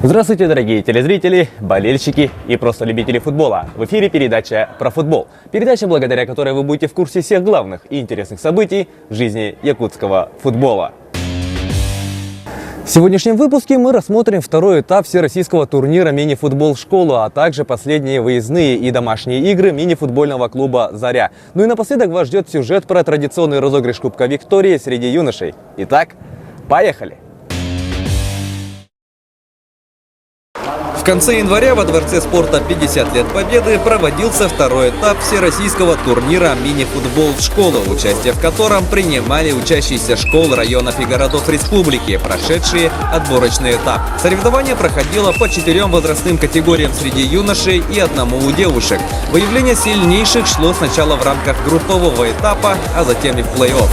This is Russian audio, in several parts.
Здравствуйте, дорогие телезрители, болельщики и просто любители футбола. В эфире передача про футбол. Передача, благодаря которой вы будете в курсе всех главных и интересных событий в жизни якутского футбола. В сегодняшнем выпуске мы рассмотрим второй этап всероссийского турнира «Мини-футбол школа», а также последние выездные и домашние игры мини-футбольного клуба «Заря». Ну и напоследок вас ждет сюжет про традиционный розыгрыш Кубка Виктории среди юношей. Итак, поехали! В конце января во Дворце спорта 50 лет Победы проводился второй этап всероссийского турнира «Мини-футбол школа», участие в котором принимали учащиеся школ, районов и городов республики, прошедшие отборочный этап. Соревнование проходило по 4 возрастным категориям среди юношей и 1 у девушек. Выявление сильнейших шло сначала в рамках группового этапа, а затем и в плей-офф.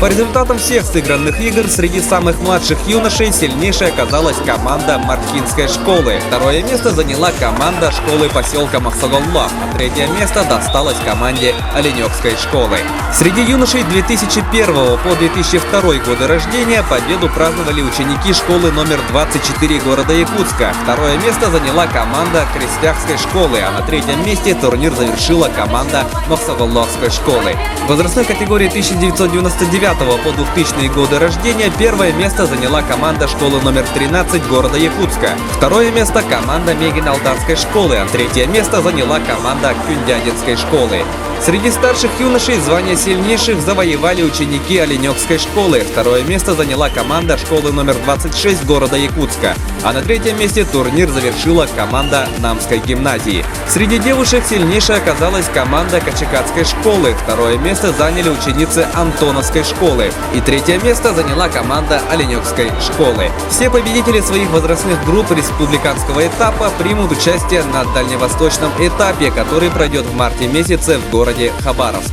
По результатам всех сыгранных игр среди самых младших юношей сильнейшей оказалась команда Маркинской школы. Второе место заняла команда школы поселка Махсагалла, а третье место досталось команде Оленёкской школы. Среди юношей 2001 по 2002 годы рождения победу праздновали ученики школы номер 24 города Якутска. Второе место заняла команда Крестьякской школы, а на третьем месте турнир завершила команда Махсагалловской школы. В возрастной категории 1999 по 2000 годы рождения первое место заняла команда школы номер 13 города Якутска. Второе место команда Мегин-Алданской школы, а третье место заняла команда Кюндядинской школы. Среди старших юношей звание сильнейших завоевали ученики Оленёкской школы. Второе место заняла команда школы номер 26 города Якутска. А на третьем месте турнир завершила команда Намской гимназии. Среди девушек сильнейшей оказалась команда Качекатской школы. Второе место заняли ученицы Антоновской школы. И третье место заняла команда Оленёкской школы. Все победители своих возрастных групп республиканского этапа примут участие на дальневосточном этапе, который пройдет в марте месяце в городе Хабаровск.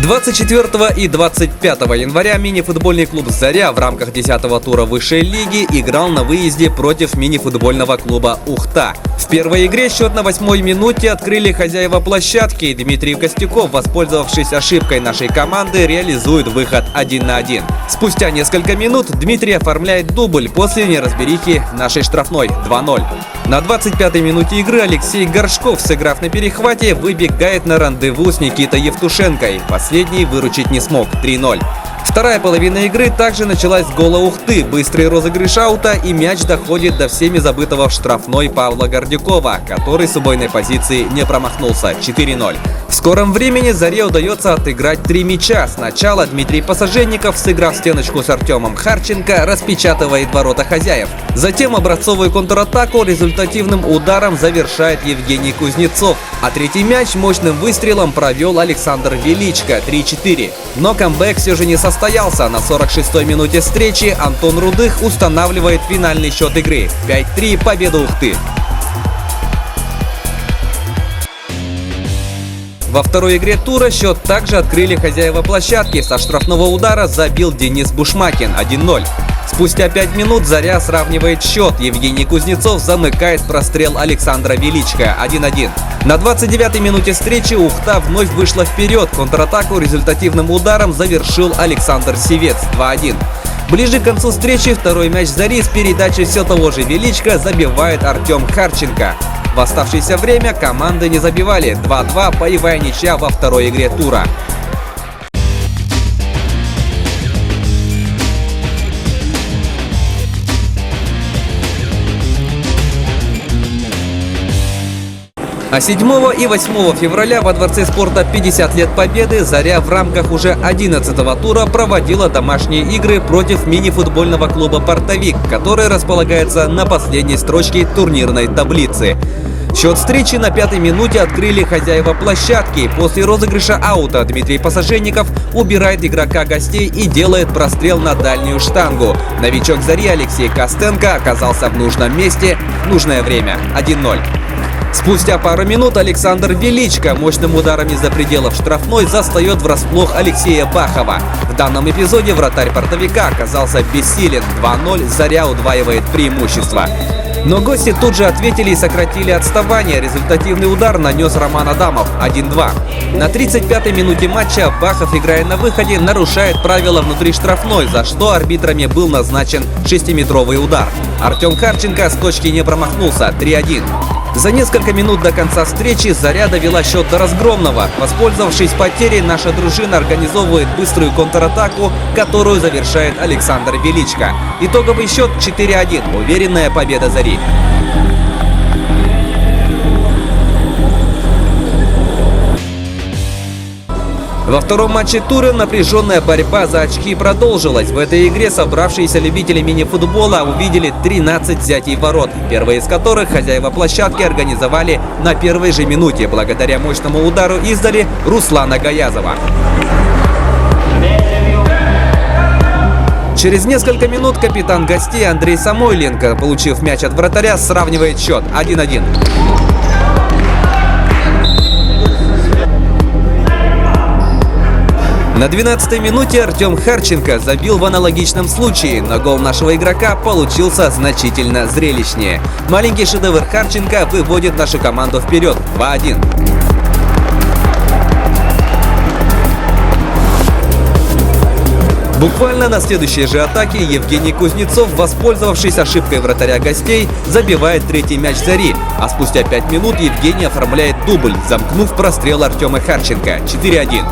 24 и 25 января мини-футбольный клуб «Заря» в рамках 10-го тура высшей лиги играл на выезде против мини-футбольного клуба «Ухта». В первой игре счет на 8-й минуте открыли хозяева площадки, и Дмитрий Костюков, воспользовавшись ошибкой нашей команды, реализует выход 1 на 1. Спустя несколько минут Дмитрий оформляет дубль после неразберихи нашей штрафной 2-0. На 25-й минуте игры Алексей Горшков, сыграв на перехвате, выбегает на рандеву с Никитой Евтушенкой. Последний выручить не смог 3-0. Вторая половина игры также началась с гола Ухты. Быстрый розыгрыш аута, и мяч доходит до всеми забытого в штрафной Павла Гордюкова, который с убойной позиции не промахнулся 4-0. В скором времени Заре удается отыграть 3 мяча. Сначала Дмитрий Посаженников, сыграв стеночку с Артемом Харченко, распечатывает ворота хозяев. Затем образцовую контратаку результативным ударом завершает Евгений Кузнецов. А третий мяч мощным выстрелом провел Александр Величко 3-4. Но камбэк все же не состоялся. На 46-й минуте встречи Антон Рудых устанавливает финальный счет игры. 5-3, победа Ухты. Во второй игре тура счет также открыли хозяева площадки. Со штрафного удара забил Денис Бушмакин 1-0. Спустя 5 минут Заря сравнивает счет. Евгений Кузнецов замыкает прострел Александра Величко 1-1. На 29-й минуте встречи Ухта вновь вышла вперед. Контратаку результативным ударом завершил Александр Севец 2-1. Ближе к концу встречи второй мяч Зари с передачи все того же Величко забивает Артем Харченко. В оставшееся время команды не забивали. 2-2, боевая ничья во второй игре тура. А 7 и 8 февраля во Дворце спорта 50 лет Победы Заря в рамках уже 11-го тура проводила домашние игры против мини-футбольного клуба «Портовик», который располагается на последней строчке турнирной таблицы. Счет встречи на 5-й минуте открыли хозяева площадки. После розыгрыша аута Дмитрий Посаженников убирает игрока гостей и делает прострел на дальнюю штангу. Новичок Зари Алексей Костенко оказался в нужном месте в нужное время. 1-0. Спустя пару минут Александр Величко мощным ударом из-за пределов штрафной застает врасплох Алексея Бахова. В данном эпизоде вратарь портовика оказался бессилен. 2-0, Заря удваивает преимущество. Но гости тут же ответили и сократили отставание. Результативный удар нанес Роман Адамов 1-2. На 35-й минуте матча Бахов, играя на выходе, нарушает правила внутри штрафной, за что арбитрами был назначен 6-метровый удар. Артем Харченко с точки не промахнулся 3-1. За несколько минут до конца встречи Заря довела счет до разгромного. Воспользовавшись потерей, наша дружина организовывает быструю контратаку, которую завершает Александр Величко. Итоговый счет 4-1. Уверенная победа Зари. Во втором матче тура напряженная борьба за очки продолжилась. В этой игре собравшиеся любители мини-футбола увидели 13 взятий ворот, первые из которых хозяева площадки организовали на первой же минуте, благодаря мощному удару издали Руслана Гаязова. Через несколько минут капитан гостей Андрей Самойленко, получив мяч от вратаря, сравнивает счет 1-1. На 12-й минуте Артем Харченко забил в аналогичном случае, но гол нашего игрока получился значительно зрелищнее. Маленький шедевр Харченко выводит нашу команду вперед 2-1. Буквально на следующей же атаке Евгений Кузнецов, воспользовавшись ошибкой вратаря гостей, забивает третий мяч Зари, а спустя 5 минут Евгений оформляет дубль, замкнув прострел Артема Харченко 4-1.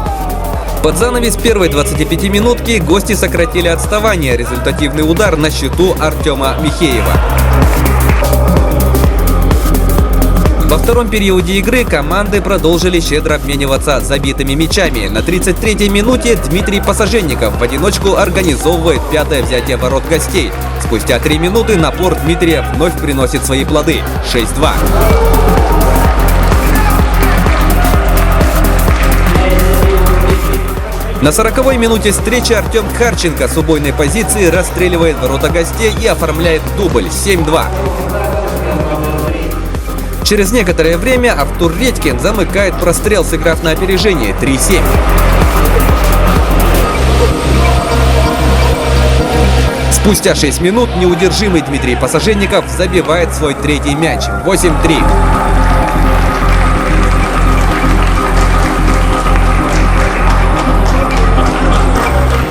Под занавес первой 25-минутки гости сократили отставание. Результативный удар на счету Артема Михеева. Во втором периоде игры команды продолжили щедро обмениваться забитыми мячами. На 33-й минуте Дмитрий Пассаженников в одиночку организовывает пятое взятие ворот гостей. Спустя 3 минуты напор Дмитрия вновь приносит свои плоды 6-2. На 40-й минуте встречи Артем Харченко с убойной позиции расстреливает ворота гостей и оформляет дубль 7-2. Через некоторое время Артур Редькин замыкает прострел, сыграв на опережение 3-7. Спустя 6 минут неудержимый Дмитрий Пассаженников забивает свой третий мяч 8-3.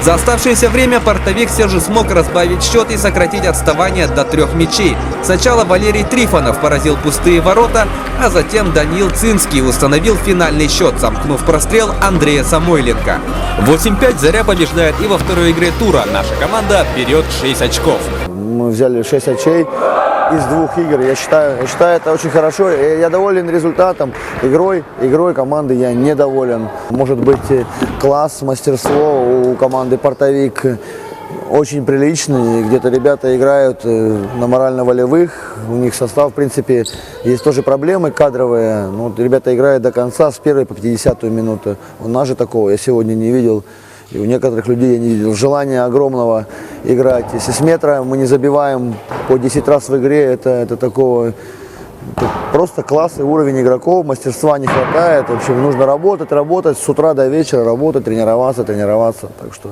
За оставшееся время портовик все же смог разбавить счет и сократить отставание до 3 мячей. Сначала Валерий Трифонов поразил пустые ворота, а затем Даниил Цинский установил финальный счет, замкнув прострел Андрея Самойленко. 8-5 Заря побеждает и во второй игре тура. Наша команда берет 6 очков. Мы взяли 6 очей из 2 игр. Я считаю, это очень хорошо. Я доволен результатом. Игрой команды я недоволен. Может быть, класс, мастерство у команды «Портовик» очень приличный. Где-то ребята играют на морально-волевых. У них состав, в принципе, есть тоже проблемы кадровые. Но ребята играют до конца, с 1 по 50-ю минуту. У нас же такого я сегодня не видел. И у некоторых людей я не видел желания огромного играть. Если с метра мы не забиваем по 10 раз в игре, это такого просто класс и уровень игроков, мастерства не хватает. В общем, нужно работать с утра до вечера, работать, тренироваться. Так что...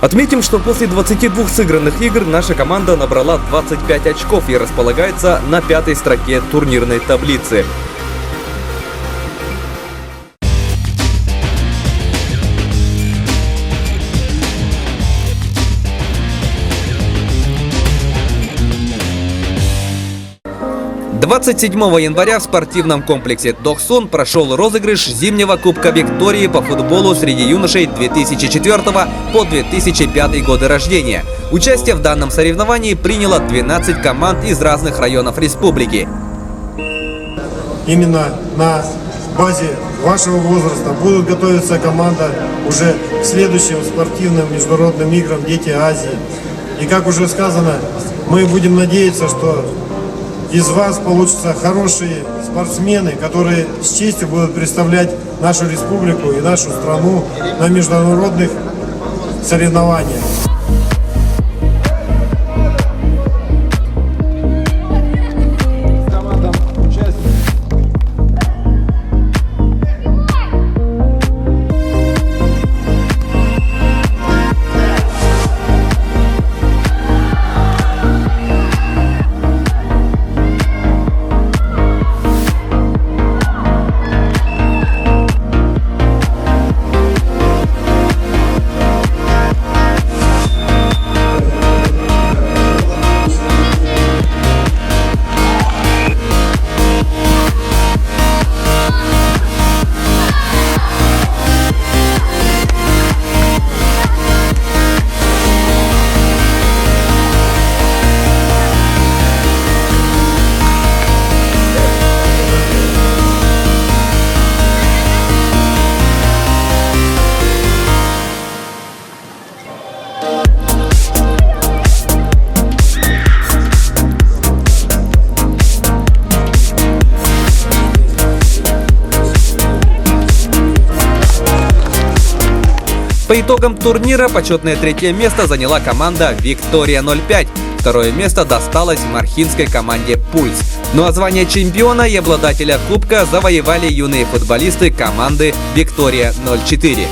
Отметим, что после 22 сыгранных игр наша команда набрала 25 очков и располагается на 5-й строке турнирной таблицы. – 27 января в спортивном комплексе «Дохсун» прошел розыгрыш зимнего Кубка Виктории по футболу среди юношей 2004 по 2005 годы рождения. Участие в данном соревновании приняло 12 команд из разных районов республики. Именно на базе вашего возраста будут готовиться команда уже к следующим спортивным международным играм «Дети Азии». И как уже сказано, мы будем надеяться, что из вас получатся хорошие спортсмены, которые с честью будут представлять нашу республику и нашу страну на международных соревнованиях. По итогам турнира почетное третье место заняла команда «Виктория-05». Второе место досталось мархинской команде «Пульс». Ну а звание чемпиона и обладателя кубка завоевали юные футболисты команды «Виктория-04».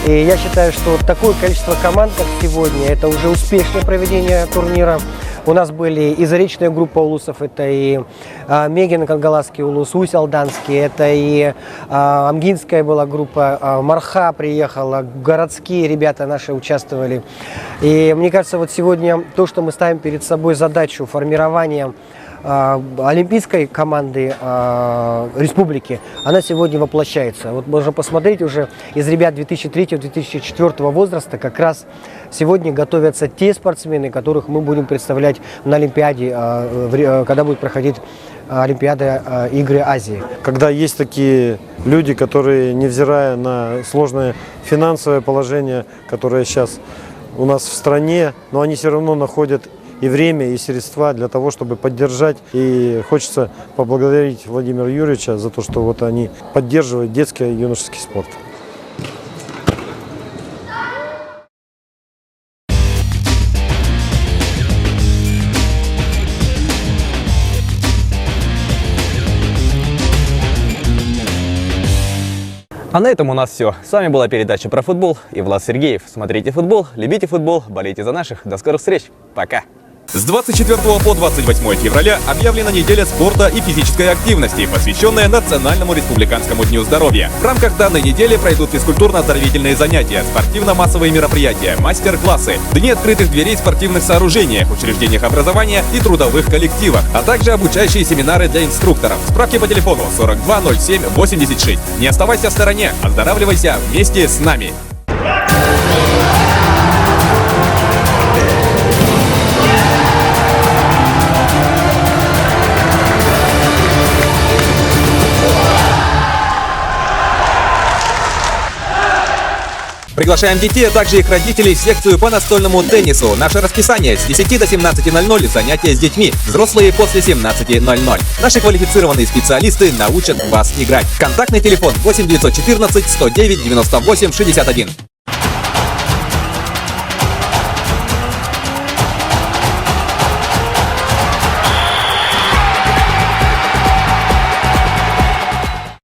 И я считаю, что такое количество команд, как сегодня, это уже успешное проведение турнира. У нас были и заречная группа улусов, это и Мегин Кангаласский улус, Усть Алданский, это и Амгинская была группа, Марха приехала, городские ребята наши участвовали. И мне кажется, вот сегодня то, что мы ставим перед собой задачу формирования олимпийской команды республики, она сегодня воплощается. Вот можно посмотреть уже из ребят 2003-2004 возраста, как раз сегодня готовятся те спортсмены, которых мы будем представлять на Олимпиаде, когда будет проходить Олимпиада Игры Азии. Когда есть такие люди, которые, невзирая на сложное финансовое положение, которое сейчас у нас в стране, но они все равно находят и время, и средства для того, чтобы поддержать. И хочется поблагодарить Владимира Юрьевича за то, что вот они поддерживают детский и юношеский спорт. А на этом у нас все. С вами была передача про футбол и Влад Сергеев. Смотрите футбол, любите футбол, болейте за наших. До скорых встреч. Пока. С 24 по 28 февраля объявлена неделя спорта и физической активности, посвященная Национальному республиканскому дню здоровья. В рамках данной недели пройдут физкультурно-оздоровительные занятия, спортивно-массовые мероприятия, мастер-классы, дни открытых дверей в спортивных сооружениях, учреждениях образования и трудовых коллективах, а также обучающие семинары для инструкторов. Справки по телефону 42 07 86. Не оставайся в стороне, оздоравливайся вместе с нами. Приглашаем детей, а также их родителей в секцию по настольному теннису. Наше расписание с 10 до 17:00 занятия с детьми, взрослые после 17:00. Наши квалифицированные специалисты научат вас играть. Контактный телефон 8 914 109 98 61.